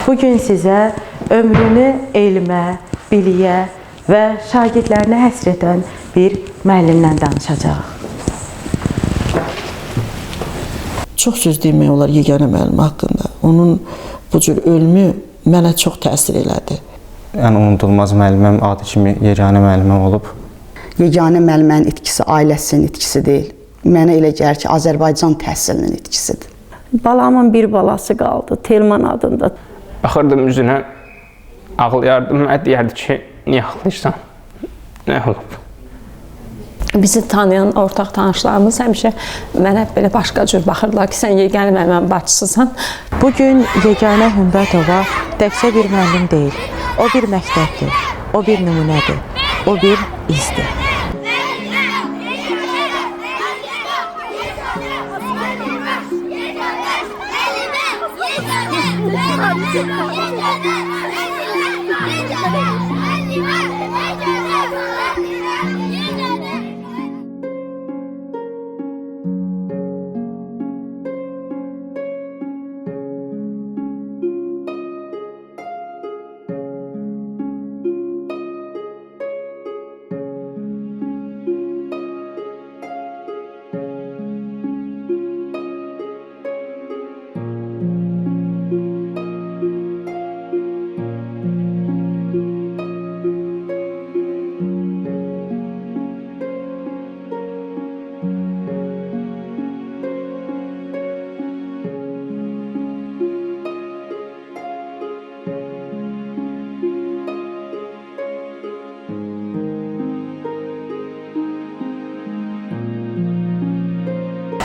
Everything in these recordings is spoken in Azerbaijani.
Bugün sizə ömrünü elmə, biliyə və şagirdlərinə həsr edən bir müəllimdən danışacaq. Çox söz demək olar yeganə müəllim haqqında. Onun bu cür ölümü mənə çox təsir elədi. Yəni unudulmaz müəlliməm adı kimi yeganə müəlliməm olub. Yeganə müəllimənin itkisi ailəsinin itkisi deyil. Mənə elə gəlir ki, Azərbaycan təhsilinin itkisidir. Balamın bir balası qaldı, Telman adında. Baxırdım üzünə, ağlayardım, mənə deyərdi ki, niyə ağlayırsan, nə olub? Bizi tanıyan ortaq tanışlarımız həmişə mənə belə başqa cür baxırlar ki, sən yeganə müəllimin bacısısan. Bugün yeganə Hümbətova təkcə bir müəllim deyil, o bir məktəbdir, o bir nümunədir, o bir izdir.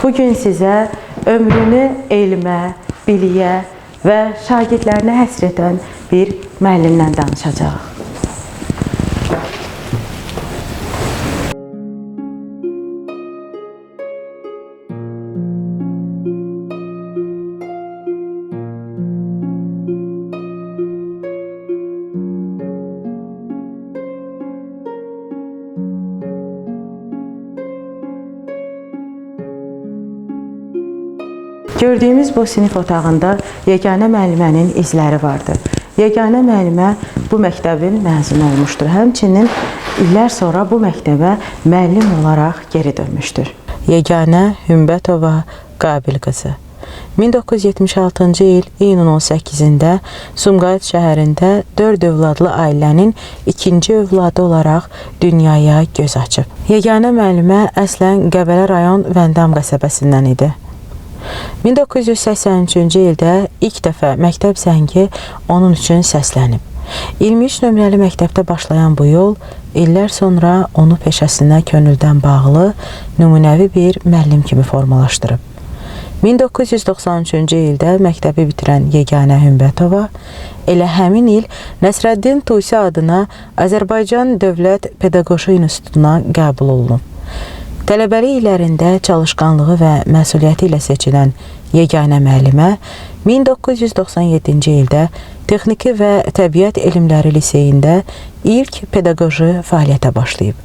Bugün sizə ömrünü elmə, biliyə və şagirdlərinə həsr edən bir müəllimdən danışacaq. Gördüyümüz bu sinif otağında yeganə müəllimənin izləri vardı. Yeganə müəllimə bu məktəbin məzunu olmuşdur. Həmçinin illər sonra bu məktəbə müəllim olaraq geri dönmüşdür. Yeganə Hümbətova Qabil qızı. 1976-cı il iyunun 18-də Sumqayıt şəhərində 4 övladlı ailənin ikinci övladı olaraq dünyaya göz açıb. Yeganə müəllimə əslən Qəbələ rayon Vəndam qəsəbəsindən idi. 1983-cü ildə ilk dəfə məktəb zəngi onun üçün səslənib. 23 nömrəli məktəbdə başlayan bu yol, illər sonra onu peşəsinə könüldən bağlı, nümunəvi bir müəllim kimi formalaşdırıb. 1993-cü ildə məktəbi bitirən yeganə Hümbətova elə həmin il Nəsrəddin Tusi adına Azərbaycan Dövlət Pedaqoji İnstitutuna qəbul olunub. Tələbəlik illərində çalışqanlığı və məsuliyyəti ilə seçilən yeganə müəllimə 1997-ci ildə Texniki və Təbiət Elmləri Liseyində ilk pedaqoji fəaliyyətə başlayıb.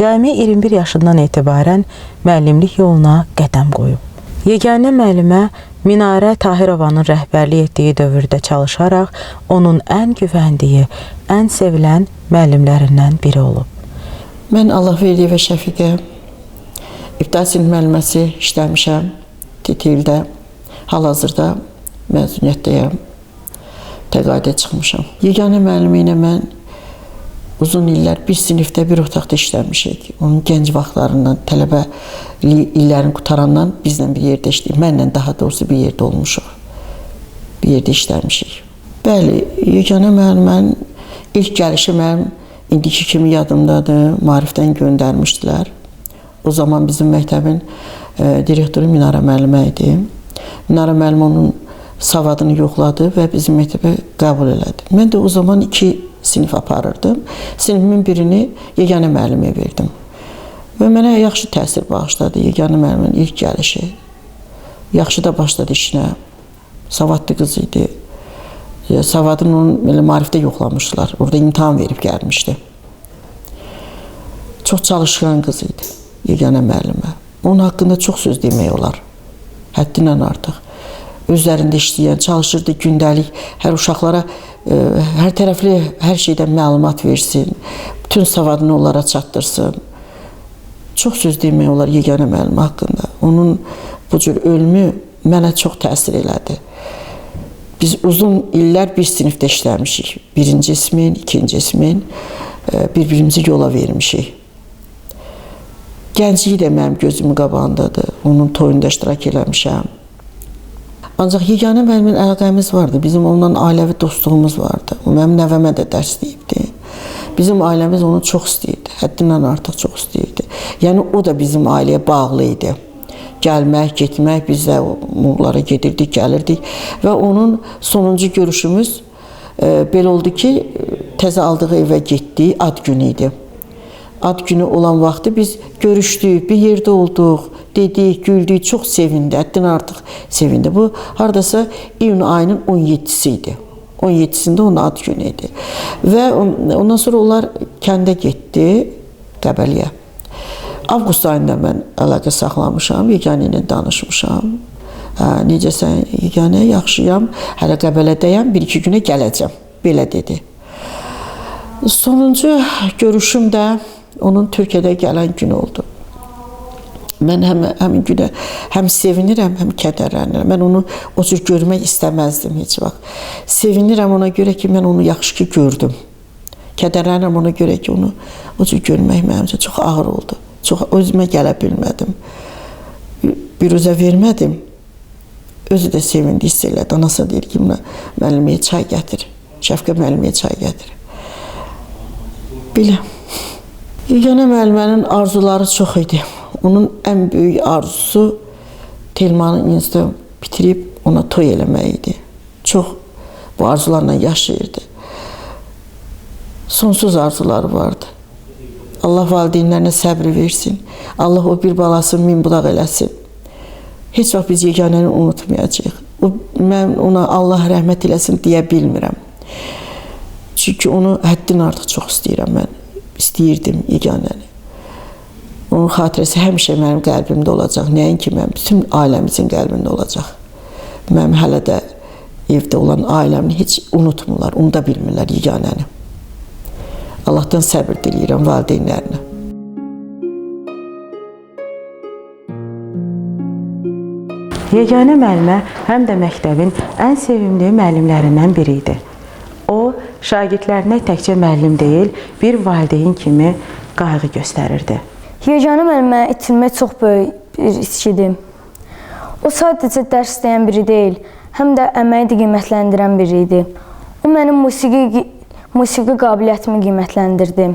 Cəmi 21 yaşından etibarən müəllimlik yoluna qədəm qoyub. Yeganə müəllimə Minarə Tahirovanın rəhbərlik etdiyi dövrdə çalışaraq onun ən güvəndiyi, ən sevilən müəllimlərindən biri olub. Mən Allahverdiyev Şəfiqə İbtidai sinif müəlliməsi işləmişəm TTİL-də. Hal-hazırda məzuniyyətdəyəm. Təqaüdə çıxmışam. Yeganə müəllimi ilə mən uzun illər bir sinifdə, bir otaqda işləmişik. Onun gənc vaxtlarından, tələbə illərini qutarandan bizlə bir yerdə işləyib. Mənlə daha doğrusu bir yerdə olmuşuq. Bir yerdə işləmişik. Bəli, yeganə müəllimənin ilk gəlişi mənim indiki kimi yadımdadır, maarifdən göndərmişdilər. O zaman bizim məktəbin direktoru Minarə müəllimə idi. Minarə müəllim onun savadını yoxladı və bizim məktəbə qəbul elədi. Mən də o zaman 2 sinif aparırdım. Sinifimin birini yeganə müəllimə verdim. Və mənə yaxşı təsir bağışladı yeganə müəllimin ilk gəlişi. Yaxşı da başladı işinə. Savadlı qız idi. Savadını onun maarifdə yoxlamışdılar. Orada imtahan verib gəlmişdi. Çox çalışqan qız idi, yeganə müəllimə. Onun haqqında çox söz demək olar. Həddindən artıq. özlərində işləyən, çalışırdı gündəlik hər uşaqlara hər tərəfli hər şeydən məlumat versin, bütün savadını onlara çatdırsın. Çox söz demək olar yeganə müəllim haqqında. Onun bu cür ölümü mənə çox təsir elədi. Biz uzun illər bir sinifdə işləmişik. Birinci ismin, ikinci ismin bir-birimizi yola vermişik. Gəncliyi də mənim gözümün qabağındadır. Onun toyunda iştirak eləmişəm. Ancaq yeganə müəllimin əlaqəmiz vardı. Bizim onunla ailəvi dostluğumuz vardı. O mənim nəvəmə də dərs deyibdi. Bizim ailəmiz onu çox istəyirdi. Həddindən artıq çox istəyirdi. Yəni o da bizim ailəyə bağlı idi. Gəlmək, getmək, biz də onlara gedirdik, gəlirdik. Və onun sonuncu görüşümüz belə oldu ki, təzə aldığı evə getdi, ad günü idi. Ad günü olan vaxtı biz görüşdük, bir yerdə olduq, dedik, güldük, çox sevindi, həddindən artıq sevindi. Bu, haradasa iyun ayının 17-si idi. 17-sində onun ad günü idi. Və ondan sonra onlar kəndə getdi, Qəbəliyə. Avqust ayında mən əlaqə saxlamışam, yeganə ilə danışmışam. Necəsən, yeganə, yaxşıyam, hələ Qəbələdəyəm, 1-2 günə gələcəm, belə dedi. Sonuncu görüşüm də onun Türkiyədə gələn gün oldu. Mən həmin günə həm sevinirəm, həm kədərlənirəm. Mən onu o cür görmək istəməzdim heç vaxt. Sevinirəm ona görə ki, mən onu yaxşı ki gördüm. Kədərlənirəm ona görə ki, onu o cür görmək mənim üçün çox ağır oldu. Çox özümə gələ bilmədim. Biruzə vermədim. Özü də sevindi, hiss elədi. Anası deyir ki, müəlliməyə çay gətir. Şəfqə müəlliməyə çay gətir. Belə. Yeganə müəllimənin arzuları çox idi. Onun ən böyük arzusu Telmanın institutunu bitirib ona toy eləmək idi. Çox bu arzularla yaşayırdı. Sonsuz arzuları vardı. Allah valideynlərinə səbri versin. Allah o bir balasını min budaq eləsin. Heç vaxt biz yeganəni unutmayacağıq. Mən ona Allah rəhmət eləsin deyə bilmirəm. Çünki onu həddindən artıq çox istəyirəm mən. İstəyirdim yeganəni. Onun xatirəsi həmişə mənim qəlbimdə olacaq. Nəinki mən, bütün ailəmizin qəlbində olacaq. Mənim hələ də evdə olan ailəmini heç unutmurlar, unuda bilmirlər yeganəni. Allahdan səbir diləyirəm valideynlərinə. Yeganə müəllimə həm də məktəbin ən sevimli müəllimlərindən biri idi. O, şagirdlərinə təkcə müəllim deyil, bir valideyn kimi qayğı göstərirdi. Yeganə müəllimə itirmək çox böyük bir içkidir. O sadəcə dərs deyən biri deyil, həm də əməyi də qiymətləndirən biri idi. O mənim musiqi qabiliyyətimi qiymətləndirdi.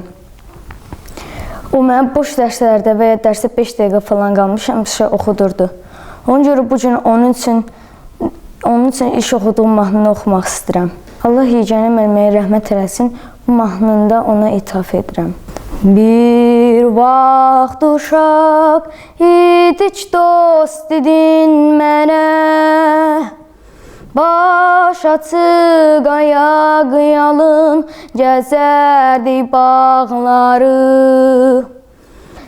O mənə boş dərslərdə və ya dərsə 5 dəqiqə falan qalmış həmişə oxudurdu. Ona görə bu gün onun üçün ilk oxuduğum mahnını oxumaq istəyirəm. Allah yeganə müəlliməyə rəhmət eləsin, bu mahnında ona ithaf edirəm. Bir vaxt uşaq idik dost idin mənə, baş açıq ayaq yalın gəzərdik bağları.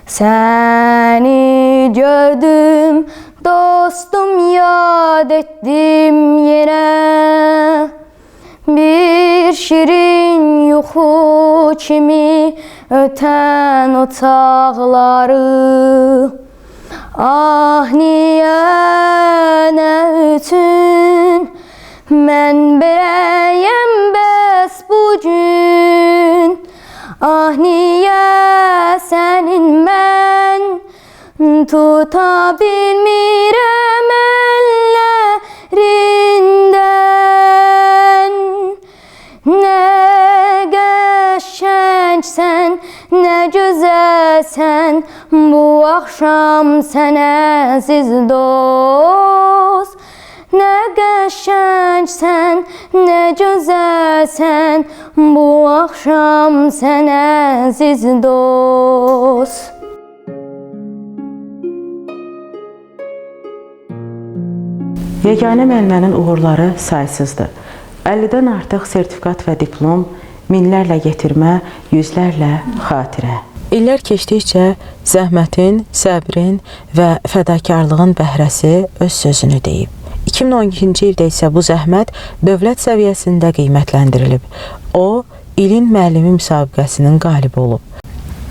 Səni gördüm, dostum yad etdim yenə. Bir şirin yuxu kimi ötən otaqları. Ah niyə, nə üçün mən beləyəm bəs bugün? Ah niyə sənin mən tuta bilmirəm əllərindən? Nə qəşəngsən, nə gözəlsən bu axşam sən əziz dost. Nə qəşəngsən, nə gözəlsən bu axşam sən əziz dost. Yeganə müəllimənin uğurları saysızdır. 50-dən artıq sertifikat və diplom, minlərlə yetirmə, yüzlərlə xatirə. İllər keçdikcə zəhmətin, səbrin və fədakarlığın bəhrəsi öz sözünü deyib. 2012-ci ildə isə bu zəhmət dövlət səviyyəsində qiymətləndirilib. O, ilin müəllimi müsabiqəsinin qalibi olub.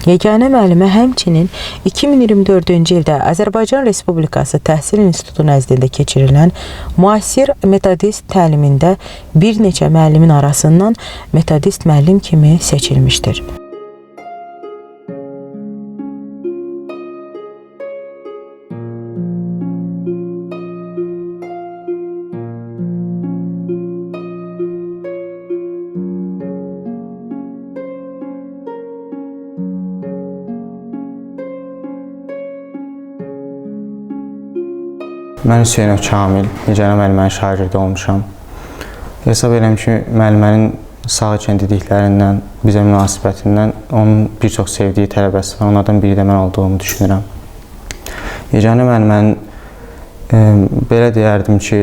Yeganə müəllimə həmçinin 2024-cü ildə Azərbaycan Respublikası Təhsil İnstitutu nəzdində keçirilən müasir metodist təlimində bir neçə müəllimin arasından metodist müəllim kimi seçilmişdir. Mən Hüseynov Kamil, yeganə müəllimənin şagirdi olmuşam. Hesab edirəm ki, müəllimənin sağ ikən dediklərindən, bizə münasibətindən onun bir çox sevdiyi tələbəsi var. Onlardan biri də mən olduğumu düşünürəm. Yeganə müəllimənin belə deyərdim ki,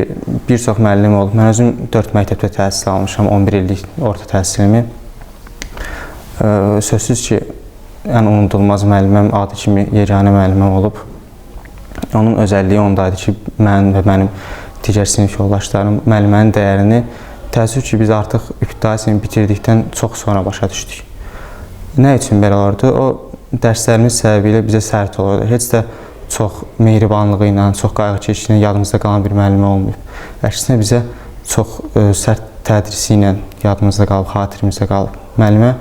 bir çox müəllim olub. Mən özüm 4 məktəbdə təhsil almışam, 11 illik orta təhsilimi. Sözsüz ki, ən unudulmaz müəlliməm adı kimi yeganə müəlliməm olub. Onun özəlliyi ondaydı ki, mən və mənim digər sinif yoldaşlarım müəllimənin dəyərini təəssüf ki, biz artıq ibtidai sinif bitirdikdən çox sonra başa düşdük. Nə üçün belə olurdu? O dərslərimiz səbəbilə bizə sərt olurdu. Heç də çox mehribanlığı ilə, çox qayğıkeşliyi ilə yadımızda qalan bir müəllimə olmayıb. Əksinə bizə çox sərt tədrisi ilə yadımızda qalıb, xatirimizdə qalıb. Müəllimə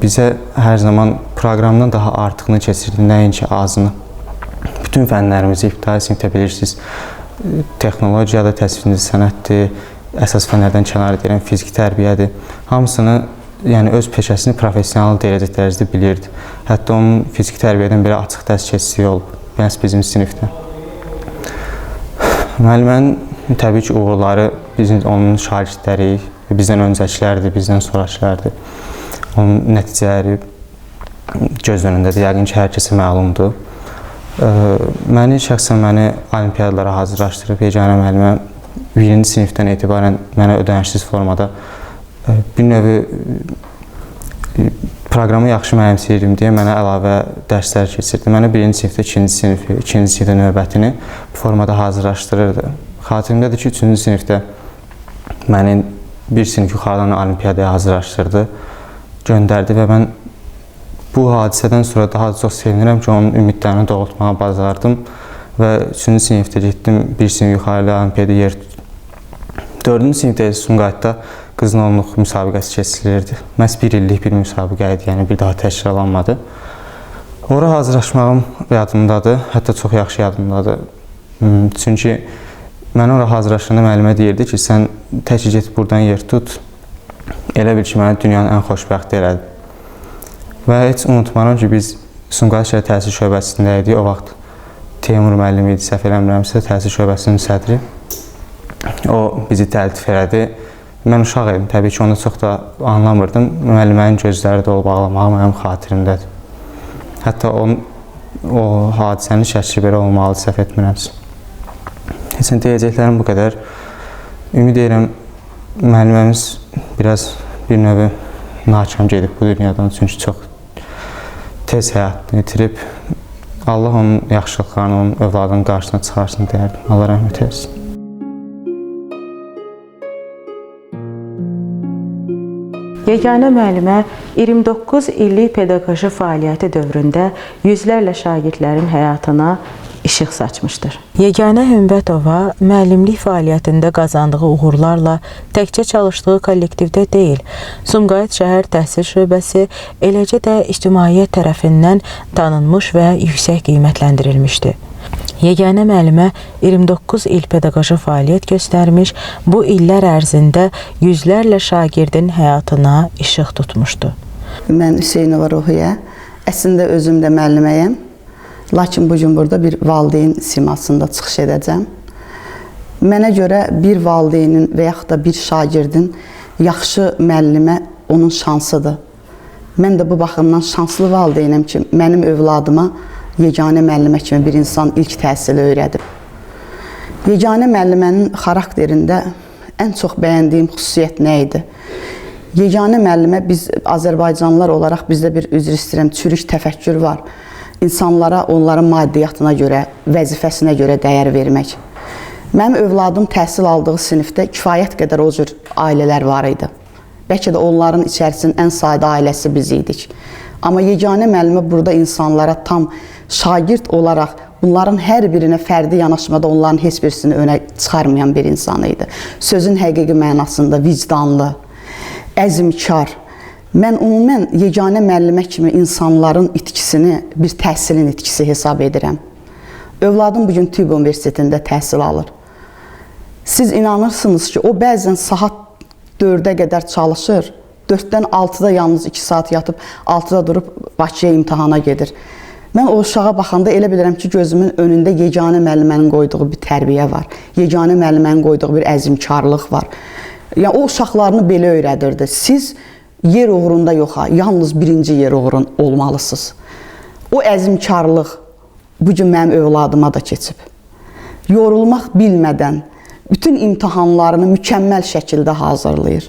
bizə hər zaman proqramdan daha artıqını keçirdi, nəinki azını. Bütün fənlərimizi ibtidai sinifdə bilirsiniz, texnologiyadır, təsvir sənətdir, əsas fənlərdən kənar edirəm, fiziki tərbiyədir. Hamısını, yəni öz peşəsini professional deyəcək dərəcədə bilirdi. Hətta onun fiziki tərbiyədən belə açıq dərs keçdiyi olub, məhz bizim sinifdə. Müəllimənin təbii ki, uğurları onun şagirdləri, bizdən öncəkilərdir, bizdən sonrakılardır. Onun nəticələri göz önündədir, yəqin ki, hər kəsə məlumdur. Şəxsən məni olimpiyadalara hazırlaşdırıb, yeganə müəllimə 1-ci sinifdən etibarən mənə ödənişsiz formada bir növü proqramı yaxşı mənimsəyirdim deyə mənə əlavə dərslər keçirdi. Mənə 1-ci sinifdə 2-ci sinifi, 2-ci sinifdə növbətini bu formada hazırlaşdırırdı. Xatirimdədir ki, 3-cü sinifdə məni bir sinif yuxarıdan olimpiyadaya hazırlaşdırdı, göndərdi və mən bu hadisədən sonra daha çox sevinirəm ki, onun ümidlərini doğrultmağa bacardım və 3-cü sinifdə getdim, bir sinif yuxarıda olimpiyada yer tutdum. 4-cü sinifdə Sumqayıtda qızılonluq müsabiqəsi keçirilirdi. Məhz 1 illik bir müsabiqə idi, yəni bir daha təkrarlanmadı. Ora hazırlaşmağım yadımdadır, hətta çox yaxşı yadımdadır. Çünki mən ora hazırlaşanda müəllimə deyirdi ki, sən tək get buradan yer tut, elə bil ki, mənə dünyanın ən xoşbəxti elədi. Və heç unutmaram ki, biz Sumqayıt şəhər təhsil şöbəsində idik. O vaxt Teymur müəllim idi, səhv eləmirəmsə, təhsil şöbəsinin sədri. O bizi təltif elədi. Mən uşaq idim, təbii ki, onu çox da anlamırdım. Müəllimənin gözləri dolub ağlamağı mənim xatirimdədir. Hətta o hadisənin şəkli belə olmalı, səhv etmirəmsə. Heç deyəcəklərim bu qədər. Ümid edirəm, müəlliməmiz biraz bir növü nakam gedib bu dünyadan, çünki çox tez həyatını itirib. Allah onun yaxşılıqlarını, onun övladının qarşısına çıxarsın deyərdim. Allah rəhmət eylesin. Yeganə müəllimə 29 illik pedaqoji fəaliyyəti dövründə yüzlərlə şagirdlərin həyatına işıq saçmışdır. Yeganə Hümbətova müəllimlik fəaliyyətində qazandığı uğurlarla təkcə çalışdığı kollektivdə deyil, Sumqayıt şəhər təhsil şöbəsi, eləcə də ictimaiyyət tərəfindən tanınmış və yüksək qiymətləndirilmişdi. Yeganə müəllimə 29 il pedaqoji fəaliyyət göstərmiş, bu illər ərzində yüzlərlə şagirdin həyatına işıq tutmuşdu. Mən Hüseynova Ruhiyyə, əslində özüm də müəlliməyəm. Lakin bugün burada bir valideyn simasında çıxış edəcəm. Mənə görə bir valideynin və yaxud da bir şagirdin yaxşı müəllimə onun şansıdır. Mən də bu baxımdan şanslı valideynəm ki, mənim övladıma yeganə müəllimə kimi bir insan ilk təhsili öyrədib. Yeganə müəllimənin xarakterində ən çox bəyəndiyim xüsusiyyət nə idi? Yeganə müəllimə biz Azərbaycanlılar olaraq bizdə bir üzr istəyirəm, çürük təfəkkür var. İnsanlara onların maddiyyatına görə, vəzifəsinə görə dəyər vermək. Mənim övladım təhsil aldığı sinifdə kifayət qədər o cür ailələr var idi. Bəlkə də onların içərisinin ən sadə ailəsi biz idik. Amma yeganə müəllimə burada insanlara tam şagird olaraq bunların hər birinə fərdi yanaşmada onların heç birisini önə çıxarmayan bir insan idi. Sözün həqiqi mənasında vicdanlı, əzmkar. Mən ümumən yeganə müəllimə kimi insanların itkisini bir təhsilin itkisi hesab edirəm. Övladım bugün Tibb Universitetində təhsil alır. Siz inanırsınız ki, o bəzən saat 4-ə qədər çalışır, 4-dən 6-da yalnız 2 saat yatıb, 6-da durub Bakıya imtahana gedir. Mən o uşağa baxanda elə bilirəm ki, gözümün önündə yeganə müəllimənin qoyduğu bir tərbiyə var. Yeganə müəllimənin qoyduğu bir əzmkarlıq var. Yəni, o uşaqlarını belə öyrədirdi. Siz yer uğrunda yox, yalnız birinci yer uğrun olmalısınız. O əzmkarlıq bugün mənim övladıma da keçib. Yorulmaq bilmədən bütün imtahanlarını mükəmməl şəkildə hazırlayır.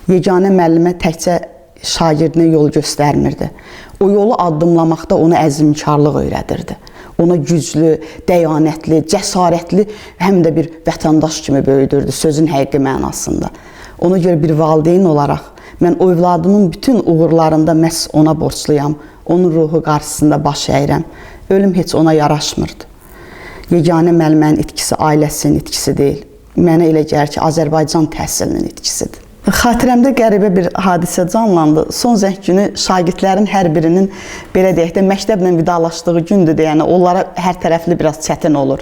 Yeganə müəllimə təkcə şagirdinə yol göstərmirdi. O yolu addımlamaqda ona əzmkarlıq öyrədirdi. Ona güclü, dəyanətli, cəsarətli, həm də bir vətəndaş kimi böyüdürdü sözün həqiqi mənasında. Ona görə bir valideyn olaraq mən övladımın bütün uğurlarında məhz ona borcluyam. Onun ruhu qarşısında baş əyirəm. Ölüm heç ona yaraşmırdı. Yeganə müəllimənin itkisi ailəsinin itkisi deyil. Mənə elə gəlir ki, Azərbaycan təhsilinin itkisidir. Xatirəmdə qəribə bir hadisə canlandı. Son zəng günü şagirdlərin hər birinin belə deyək də məktəblə vidalaşdığı gündür deyəni, onlara hər tərəfli biraz çətin olur.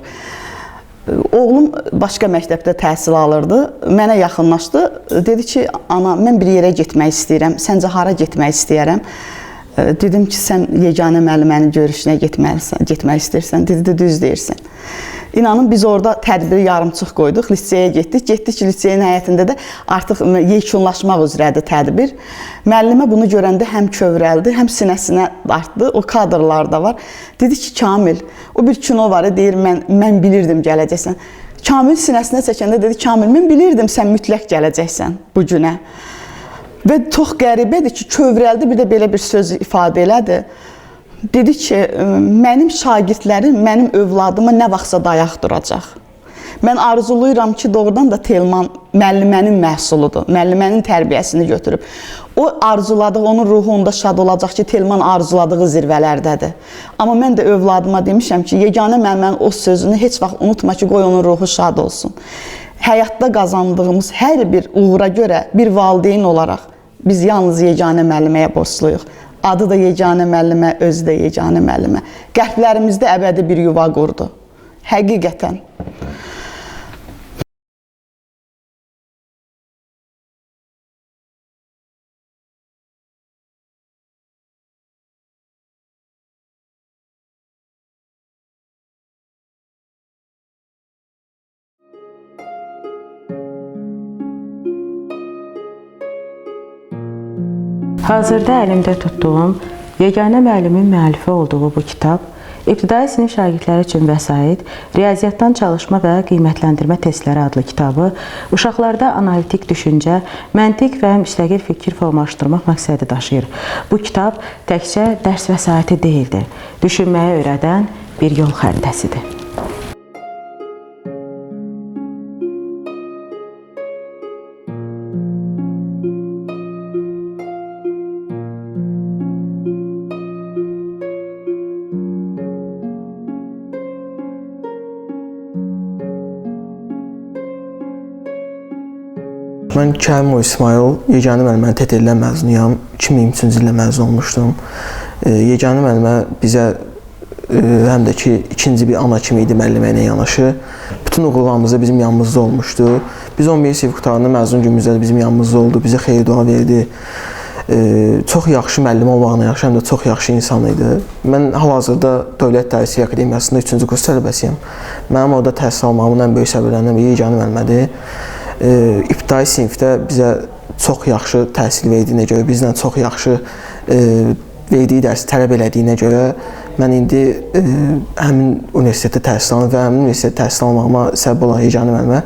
Oğlum başqa məktəbdə təhsil alırdı. Mənə yaxınlaşdı. Dedi ki, ana, mən bir yerə getmək istəyirəm. Səncə hara getmək istəyərəm? Dedim ki, sən yeganə müəllimənin görüşünə getmək istəyirsən. Dedi, düz deyirsən. İnanın, biz orada tədbiri yarımçıq qoyduq, liseyə getdik. Getdik ki, liseyin həyətində də artıq yekunlaşmaq üzrədir tədbir. Müəllimə bunu görəndə həm kövrəldi, həm sinəsinə dartdı. O kadrlarda var. Dedi ki, Kamil, o bir kino var, deyir, mən bilirdim gələcəksən. Kamil sinəsinə çəkəndə dedi, Kamil, mən bilirdim sən mütləq gələcəksən bu günə. Və çox qəribədir ki, kövrəldi, bir də belə bir söz ifadə elədi. Dedi ki, mənim şagirdlərim mənim övladıma nə vaxtsa dayaq duracaq. Mən arzuluyuram ki, doğrudan da Telman müəllimənin məhsuludur, müəllimənin tərbiyəsini götürüb. O arzuladığı, onun ruhu onda şad olacaq ki, Telman arzuladığı zirvələrdədir. Amma mən də övladıma demişəm ki, yeganə müəllimənin o sözünü heç vaxt unutma ki, qoy onun ruhu şad olsun. Həyatda qazandığımız hər bir uğura görə bir valideyn olaraq biz yalnız yeganə müəlliməyə borcluyuq. Adı da yeganə müəllimə, özü də yeganə müəllimə. Qəlblərimizdə əbədi bir yuva qurdu. Həqiqətən. Hazırda əlimdə tutduğum yeganə müəllimin müəllifi olduğu bu kitab İbtidai sinif şagirdləri üçün vəsait, riyaziyyatdan çalışma və qiymətləndirmə testləri adlı kitabı uşaqlarda analitik düşüncə, məntiq və müstəqil fikir formalaşdırmaq məqsədi daşıyır. Bu kitab təkcə dərs vəsaiti deyildir, düşünməyə öyrədən bir yol xəritəsidir. Mən Kərimov İsmail, yeganə müəllimənin TTL-dən məzunuyam. 2023-cü ildə məzun olmuşdum. Yeganə müəllimə bizə həm də ki, ikinci bir ana kimi idi müəllimə ilə yanaşı. Bütün uğurlarımızda bizim yanımızda olmuşdu. Biz 11 sinif qutarında məzun günümüzdə də bizim yanımızda oldu, bizə xeyir dua verdi. Çox yaxşı müəllim olmağına yaxşı, həm də çox yaxşı insan idi. Mən hal-hazırda Dövlət Dərsi Akademiyasında 3-cü kurs tələbəsiyəm. Mənim orada təhsil almağımın ən böyük səbəblərindən biri yeganə müəllimədir. İbtidai sinifdə bizə çox yaxşı təhsil verdiyinə görə, bizlə çox yaxşı verdiyi dərsi tələb elədiyinə görə mən indi həmin universitetdə təhsil alım və həmin universitetdə təhsil almağıma səbəb olan yeganə müəllimə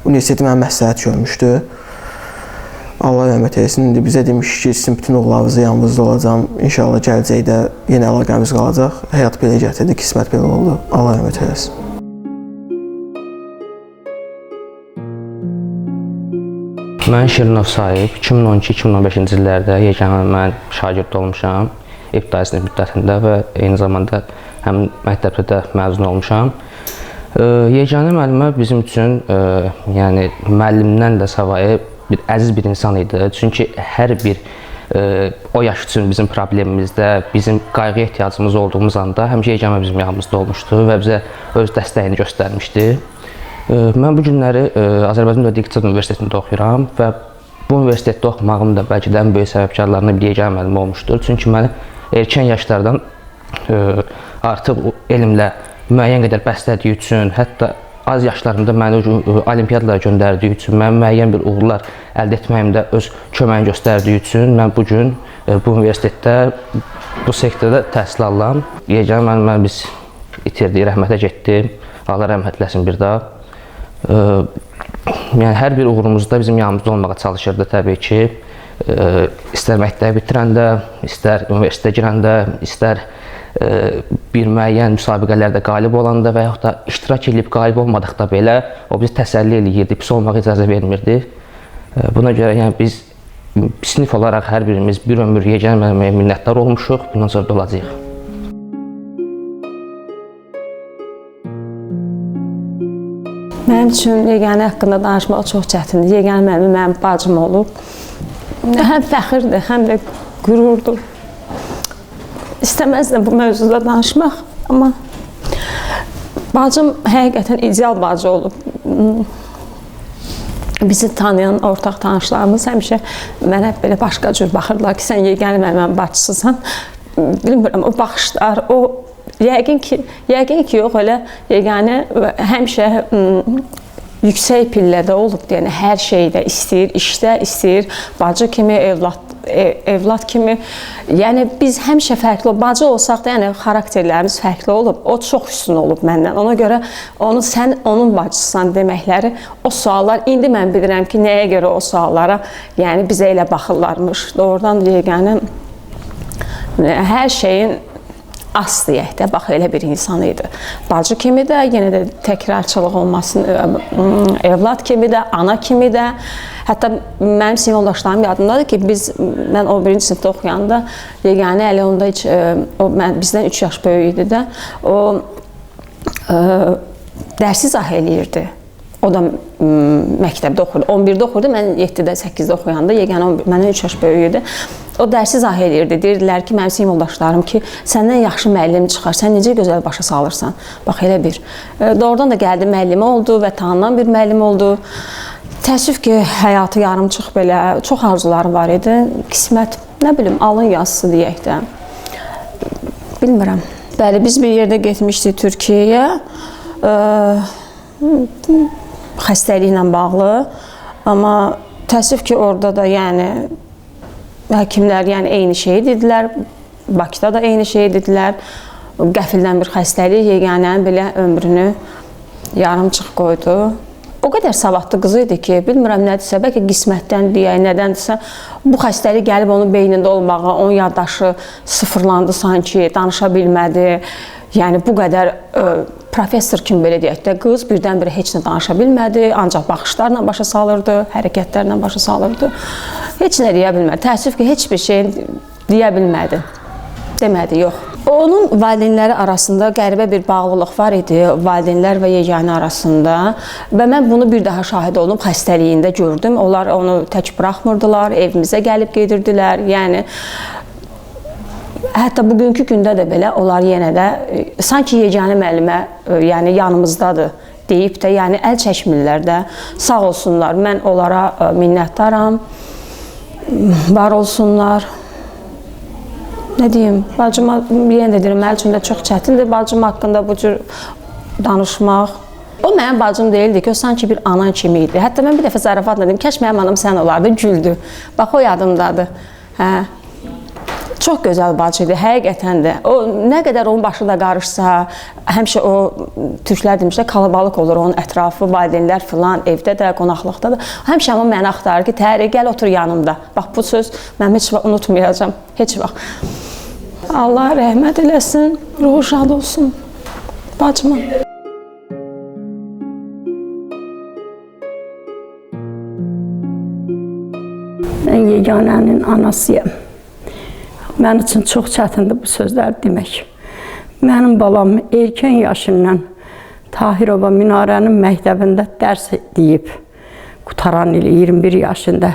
universiteti mənə məsləhət görmüşdü. Allah rəhmət eylesin. İndi bizə demiş ki, sizin bütün uğurlarınızda yanınızda olacağam. İnşallah gələcəkdə yenə əlaqəmiz qalacaq. Həyat belə gətirdi, qismət belə oldu. Allah rəhmət eylesin. Mən Şirinov Sahib 2012-2015-ci illərdə yeganə mən şagird olmuşam ibtidai sinif müddətində və eyni zamanda həm məktəbdə də məzun olmuşam. Yeganə müəllimə bizim üçün yəni müəllimdən də savayı bir əziz bir insan idi. Çünki hər bir o yaş üçün bizim problemimizdə, bizim qayğıya ehtiyacımız olduğumuz anda həmişə yeganə bizim yanımızda olmuşdu və bizə öz dəstəyini göstərmişdi. Mən bu günləri Azərbaycan Dövlət İqtisad Universitetində oxuyuram və bu universitetdə oxumağım da bəlkə də ən böyük səbəbkarlarından bir yeganə müəllim olmuşdur. Çünki məni erkən yaşlardan artıq elmlə müəyyən qədər bəslədiyi üçün, hətta az yaşlarımda məni olimpiyadalara göndərdiyi üçün, mənim müəyyən bir uğurlar əldə etməyimdə öz köməyini göstərdiyi üçün mən bu gün bu universitetdə, bu sektorda təhsil alıram. Yeganə müəllimə biz itirdik, rəhmətə getdi. Allah rəhmət eləsin bir daha. Yəni hər bir uğurumuzda bizim yanımızda olmağa çalışırdı təbii ki. İstər məktəbi bitirəndə, istər universitetə girəndə, istər bir müəyyən müsabiqələrdə qalib olanda və yaxud da iştirak edib qalib olmadıqda belə o bizi təsəlli eləyirdi, pis olmağa icazə vermirdi. Buna görə yəni biz sinif olaraq hər birimiz bir ömür yeganə müəlliməyə minnətdar olmuşuq, bundan sonra da olacağıq. Mənim üçün yeganə haqqında danışmaq çox çətindir. Yeganə müəllim mənim bacım olub. Həm fəxirdir, həm də qürurdur. İstəməzdim bu mövzuda danışmaq, amma bacım həqiqətən ideal bacı olub. Bizi tanıyan ortaq tanışlarımız həmişə mənə belə başqa cür baxırlar ki, sən yeganə müəllimənin bacısısan. Bilmirəm, o baxışlar, o yəqin ki yox, elə yeganə həmişə yüksək pillədə olub, yəni hər şeydə istəyir, işdə istəyir, bacı kimi, evlad kimi. Yəni biz həmişə fərqli olub, bacı olsaq da, yəni xarakterlərimiz fərqli olub. O çox üstün olub məndən. Ona görə sən onun bacısısan deməkləri, o suallar, indi mən bilirəm ki, nəyə görə o suallara, yəni bizə elə baxırlarmış. Doğrudan yeganə hər şeyin as deyək də, bax elə bir insan idi. Bacı kimi də, yenə də təkrarçılıq olmasın, evlad kimi də, ana kimi də. Hətta mənim sinif yoldaşlarım yadımdadır ki, mən 11-ci sinifdə oxuyanda, yeganə elə onda heç, bizdən 3 yaş böyük idi də, o dərsi izah eləyirdi. O da məktəbdə oxuyurdu, 11-də oxuyurdu, mən 7-də, 8-də oxuyanda, yeganə məndən 3 yaş böyük idi. O dərsi izah eləyirdi, deyirdilər ki, mənim sinif yoldaşlarım ki, səndən yaxşı müəllim çıxar, sən necə gözəl başa salırsan. Bax, elə bir. Doğrudan da gəldi, müəllimi oldu və tanınan bir müəllim oldu. Təəssüf ki, həyatı yarımçıq belə, çox arzuları var idi. Qismət, nə bilim, alın yazısı deyək də. Bilmirəm. Bəli, biz bir yerdə getmişdik Türkiyəyə. Xəstəliklə bağlı. Amma təəssüf ki, orada da yəni həkimlər yəni eyni şey dedilər, Bakıda da eyni şey dedilər. Qəfildən bir xəstəlik yeganənin belə ömrünü yarımçıq qoydu. O qədər savadlı qız idi ki, bilmirəm nədirsə, bəlkə qismətdən deyək, nədəndirsə, bu xəstəlik gəlib onun beynində olmağa, onun yaddaşı sıfırlandı sanki, danışa bilmədi. Yəni bu qədər professor kimi belə deyək də, qız birdən-birə heç nə danışa bilmədi, ancaq baxışlarla başa salırdı, hərəkətlərlə başa salırdı. Heç nə deyə bilmədi. Təəssüf ki, heç bir şey deyə bilmədi. Demədi, yox. Onun valideynləri arasında qəribə bir bağlılıq var idi, valideynlər və yeganə arasında. Və mən bunu bir daha şahid olub, xəstəliyində gördüm. Onlar onu tək buraxmırdılar, evimizə gəlib gedirdilər. Yəni, hətta bugünkü gündə də belə onlar yenə də sanki yeganə müəllimə yəni yanımızdadır deyib də, yəni əl çəkmirlər də. Sağ olsunlar. Mən onlara minnətdaram. Var olsunlar. Nə deyim? Bacıma yenə də deyirəm, mənim üçün də çox çətindir bacım haqqında bu cür danışmaq. O mənim bacım deyildi ki, o sanki bir anan kimi idi. Hətta mən bir dəfə zarafatla dedim, kəş mənim anam sən olardı, güldü. Bax, o yadımdadır. Hə. Çox gözəl bacı idi, həqiqətən də. O, nə qədər onun başı da qarışsa, həmişə o, türklər demişlər, kalabalıq olur onun ətrafı, valideynlər filan, evdə də, qonaqlıqda da. Həmişə ama məni axtarır ki, Təri, gəl otur yanımda. Bax, bu söz mən heç vaxt unutmayacağam, heç vaxt. Allah rəhmət eləsin, ruhu şad olsun bacıma. Mən yeganənin anasıyam. Mən üçün çox çətindir bu sözlər demək. Mənim balam erkən yaşından Tahirova Minarənin məktəbində dərs deyib, qutaran ili 21 yaşında.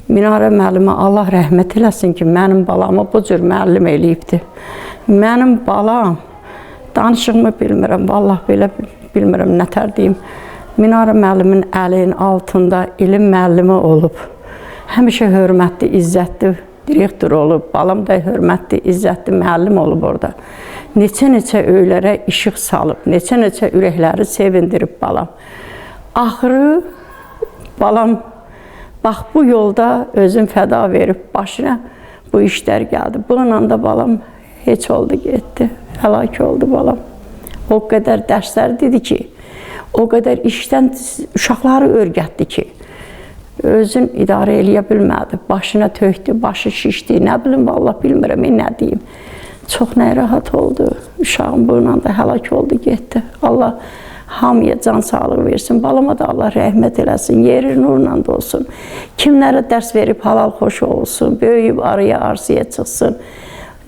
Minarə müəllimə Allah rəhmət eləsin ki, mənim balamı bu cür müəllim eləyibdir. Mənim balam, danışığımı bilmirəm, vallahi belə bilmirəm nətər deyim. Minarə müəllimin əlinin altında ilim müəllimi olub. Həmişə hörmətli, izzətli direktor olub. Balam da hörmətli, izzətli müəllim olub orada. Neçə-neçə öylərə işıq salıb, neçə-neçə ürəkləri sevindirib balam. Axırı balam bax bu yolda özün fəda verib başına bu işlər gəldi. Bununla da balam heç oldu, getdi. Həlak oldu balam. O qədər dərslər dedi ki, o qədər işdən uşaqları öyrətdi ki, özün idarə eləyə bilmədi. Başına tökdü, başı şişdi. Nə bilim, vallahi bilmirəm, nə deyim. Çox narahat oldu. Uşağım bununla da həlak oldu, getdi. Allah hamıya can sağlığı versin. Balama da Allah rəhmət eləsin. Yeri nurla da olsun. Kimlərə dərs verib halal xoş olsun. Böyüyüb arıya, arsıya çıxsın.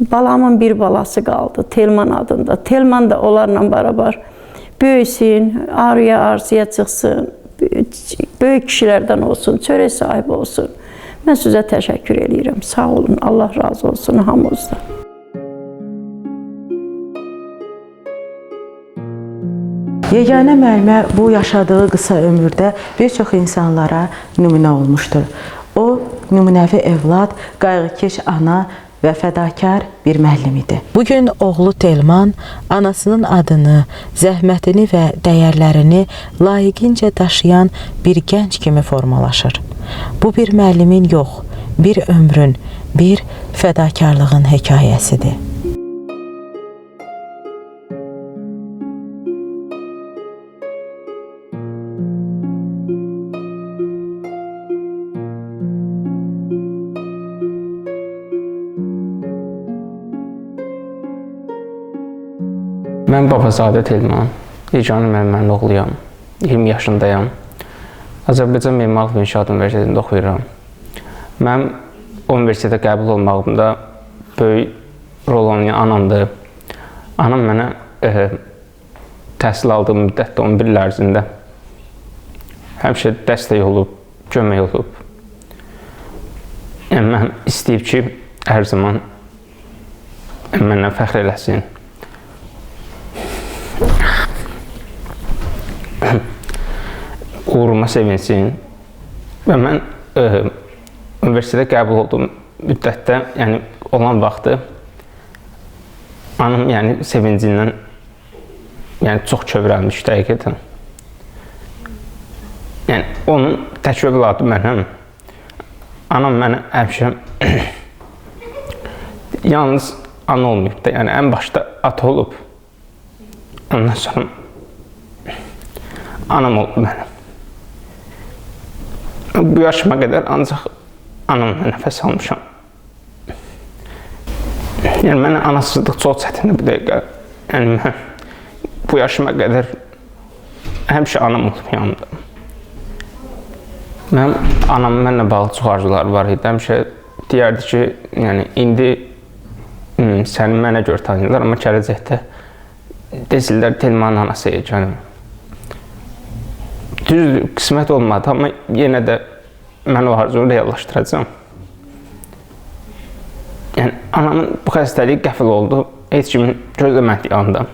Balamın bir balası qaldı. Telman adında. Telman da onlarla beraber böyüsün, arıya, arsıya çıxsın. Böyük kişilərdən olsun, çörək sahibi olsun. Mən sizə təşəkkür edirəm. Sağ olun. Allah razı olsun hamınızdan. Yeganə müəllimə bu yaşadığı qısa ömürdə bir çox insanlara nümunə olmuşdur. O, nümunəvi övlad, qayğıkeş ana və fədakar bir müəllim idi. Bugün oğlu Telman anasının adını, zəhmətini və dəyərlərini layiqincə daşıyan bir gənc kimi formalaşır. Bu bir müəllimin yox, bir ömrün, bir fədakarlığın hekayəsidir. Mən Babazadə Telman, yeganə müəllimənin oğluyam, 20 yaşındayam. Azərbaycan Memarlıq və İnşaat Universitetində oxuyuram. Mənim universitetə qəbul olmağımda böyük rol oynayan anamdır. Anam mənə təhsil aldığım müddətdə 11 il ərzində həmişə dəstək olub, kömək olub. Yəni, mən istəyib ki, hər zaman məndən fəxr eləsin. Uğuruma sevinsin və mən universitetə qəbul olduğum müddətdə, yəni olan vaxtı anam sevincindən çox kövrəlmiş dəqiqətən. Onun tək övladı mənəm. Anam mənə həmişə yalnız ana olmayıb da, ən başda ata olub. Ondan sonra anam oldu mənim. Bu yaşıma qədər ancaq anamla nəfəs almışam. Mənə anasızlıq çox çətindir bu dəqiqə. Mən bu yaşıma qədər həmişə anam olub yanımda. Mənim anamın mənlə bağlı çox arzuları var idi. Həmişə deyərdi ki, indi səni mənə görə tanıyırlar, amma gələcəkdə desillər Telmanın anası yeganəm. Düzdür, qismət olmadı, amma yenə də mən o arzunu reallaşdıracağam. Anamın bu xəstəliyi qəfil oldu, heç kimin gözləmədiyi anda.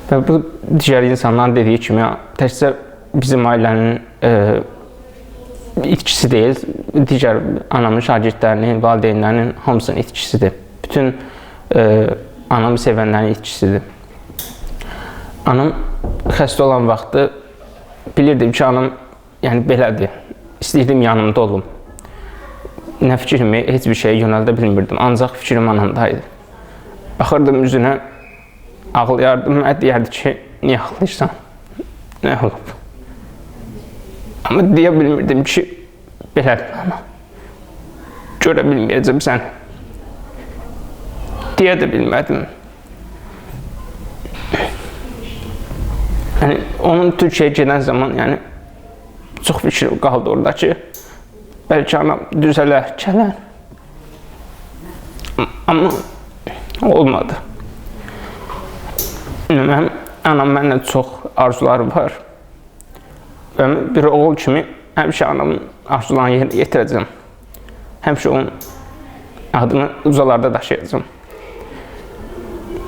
Və bu digər insanların dediyi kimi, təkcə bizim ailənin itkisi deyil, digər anamın şagirdlərinin, valideynlərinin hamısının itkisidir. Bütün anamı sevənlərin itkisidir. Anam xəstə olan vaxtı bilirdim ki, anam belədir. İstəyirdim yanımda olum. Nə fikrimi heç bir şeyə yönəldə bilmirdim. Ancaq fikrim anamdaydı. Baxırdım üzünə, ağlayardım. Mənə deyərdi ki, niyə ağlayırsan? Nə olub? Amma deyə bilmirdim ki, belədir ana. Görə bilməyəcəm səni. Deyə də bilmədim. Onun Türkiyəyə gedən zaman çox fikrim qaldı orada ki, bəlkə anam düzələr, gələr. Amma olmadı. Mənim anam məndən çox arzuları var. Və bir oğul kimi həmişə anamın arzularını yerinə yetirəcəm. Həmişə onun adını uzalarda daşıyacam.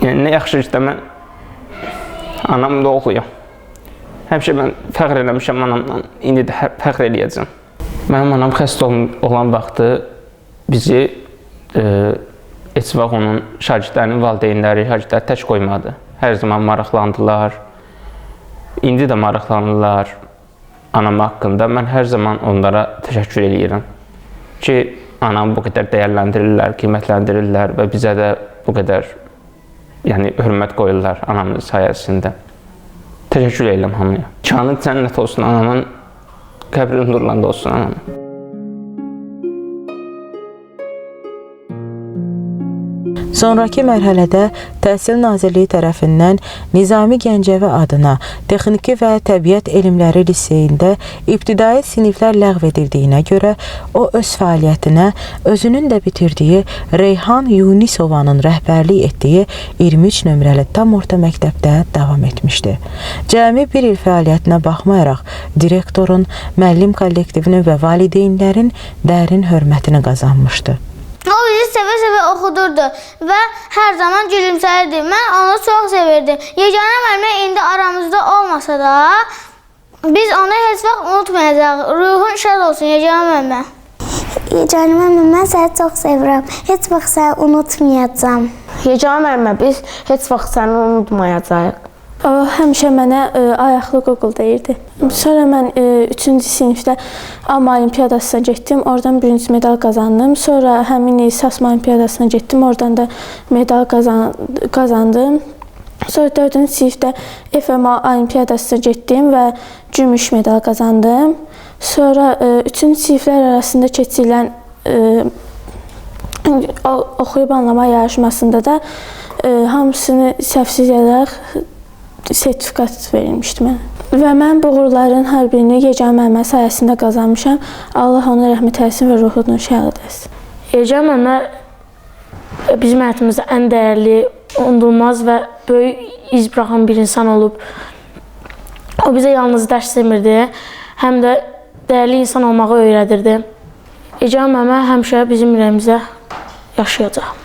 Yəni, nə yaxşı ki, mən anamın oğluyam. Həmişə mən fəxr eləmişəm anamla, indi də fəxr eləyəcəm. Mənim anam xəstə olan vaxtı bizi heç vaxt onun şagirdlərinin valideynləri, şagirdləri tək qoymadı. Hər zaman maraqlandılar. İndi də maraqlanırlar anam haqqında. Mən hər zaman onlara təşəkkür eləyirəm ki, anamı bu qədər dəyərləndirirlər, qiymətləndirirlər və bizə də bu qədər hörmət qoyurlar anamın sayəsində. Təşəkkür edirəm hamıya. Kanı cənnət olsun anamın, qəbri nurlanda olsun anamın. Sonrakı mərhələdə Təhsil Nazirliyi tərəfindən Nizami Gəncəvi adına Texniki və Təbiət Elmləri Liseyində ibtidai siniflər ləğv edildiyinə görə o öz fəaliyyətinə özünün də bitirdiyi Reyhan Yunisovanın rəhbərlik etdiyi 23 nömrəli tam orta məktəbdə davam etmişdi. Cəmi bir il fəaliyyətinə baxmayaraq direktorun, müəllim kollektivinin və valideynlərin dərin hörmətini qazanmışdı. O bizi sevə-sevə oxudurdu və hər zaman gülümsəyirdi. Mən onu çox sevirdim. Yeganə müəllimə indi aramızda olmasa da biz onu heç vaxt unutmayacağıq. Ruhun şad olsun Yeganə müəllimə. Yeganə müəllimə, mən səni çox sevirəm. Heç vaxt səni unutmayacağam. Yeganə müəllimə, biz heç vaxt səni unutmayacağıq. O həmişə mənə ayaqlı Google deyirdi. Sonra mən 3-cü sinifdə Amma Olimpiyadasına getdim, oradan 1-ci medal qazandım. Sonra həmin il SASMA Olimpiyadasına getdim, oradan da medal qazandım. Sonra 4-cü sinifdə FMA Olimpiyadasına getdim və gümüş medal qazandım. Sonra 3-cü siniflər arasında keçirilən oxuyub anlama yarışmasında da hamısını səhvsiz edərək sertifikat verilmişdi mənə. Və mən bu uğurların hər birini Yeganə müəllimə sayəsində qazanmışam. Allah ona rəhmət eləsin və ruhunu şad etsin. Yeganə müəllimə bizim həyatımızda ən dəyərli, unudulmaz və böyük iz buraxan bir insan olub. O bizə yalnız dərs demirdi, həm də dəyərli insan olmağı öyrədirdi. Yeganə müəllimə həmişə bizim ürəyimizdə yaşayacaq.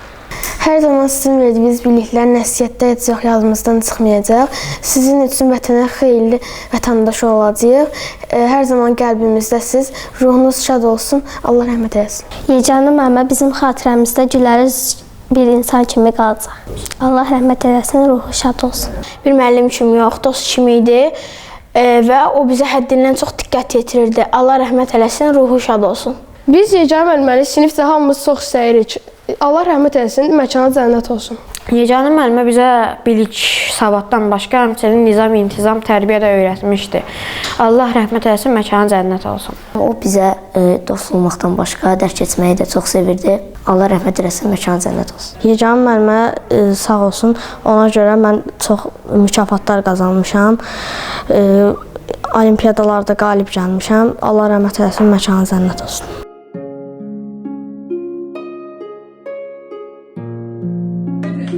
Hər zaman sizin verdiyiniz biliklər nəsihətdə heç yox yadımızdan çıxmayacaq. Sizin üçün vətənə xeyirli vətəndaş olacağıq. Hər zaman qəlbimizdəsiz. Ruhunuz şad olsun. Allah rəhmət eləsin. Yeganə müəllimə bizim xatirəmizdə güləriz bir insan kimi qalacaq. Allah rəhmət eləsin, ruhu şad olsun. Bir müəllim kimi yox, dost kimi idi və o bizə həddindən çox diqqət yetirirdi. Allah rəhmət eləsin, ruhu şad olsun. Biz Yeganə müəlliməli sinifdə hamımız çox istəyirik. Allah rəhmət eləsin, məkanı cənnət olsun. Yeganə müəllimə bizə bilik, savaddan başqa həmçinin nizam, intizam, tərbiyə də öyrətmişdi. Allah rəhmət eləsin, məkanı cənnət olsun. O bizə dost olmaqdan başqa dərk etməyi də çox sevirdi. Allah rəhmət eləsin, məkanı cənnət olsun. Yeganə müəllimə sağ olsun, ona görə mən çox mükafatlar qazanmışam. Olimpiyadalarda qalib gəlmişəm. Allah rəhmət eləsin, məkanı cənnət olsun.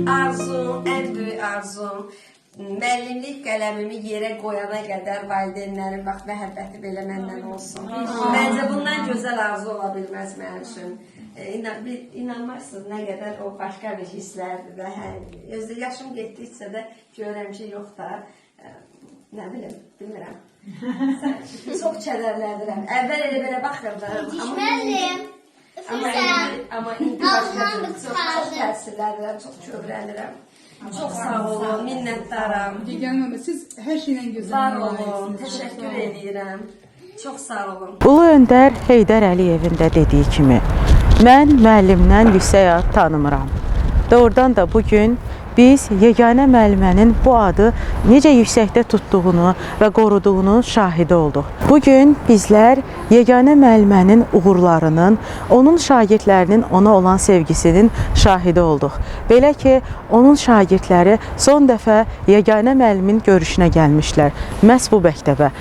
Arzum, ən böyük arzum, müəllimlik qələmimi yerə qoyana qədər valideynlərin bax məhəbbəti belə məndən olsun. Məncə bundan gözəl arzu ola bilməz mənim üçün. İnanmazsınız nə qədər o başqa bir hisslərdir və özdə yaşım getdikcə də görürəm ki, yox da, nə bilim, bilmirəm. Çox kədərlənirəm. Əvvəl elə belə baxırdım. Amma indi başqa çox təsirlənirəm, çox kövrəlirəm. Çox sağ olun, minnətdaram. Yeganə siz hər şeylə gözəl. Var olun, təşəkkür edirəm. Çox sağ olun. Ulu öndər Heydər Əliyevin də dediyi kimi, mən müəllimdən yüksək ad tanımıram. Doğrudan da bugün biz Yeganə müəllimənin bu adı necə yüksəkdə tutduğunu və qoruduğunu şahidi olduq. Bugün bizlər Yeganə müəllimənin uğurlarının, onun şagirdlərinin ona olan sevgisinin şahidi olduq. Belə ki, onun şagirdləri son dəfə Yeganə müəllimin görüşünə gəlmişlər, məhz bu məktəbə.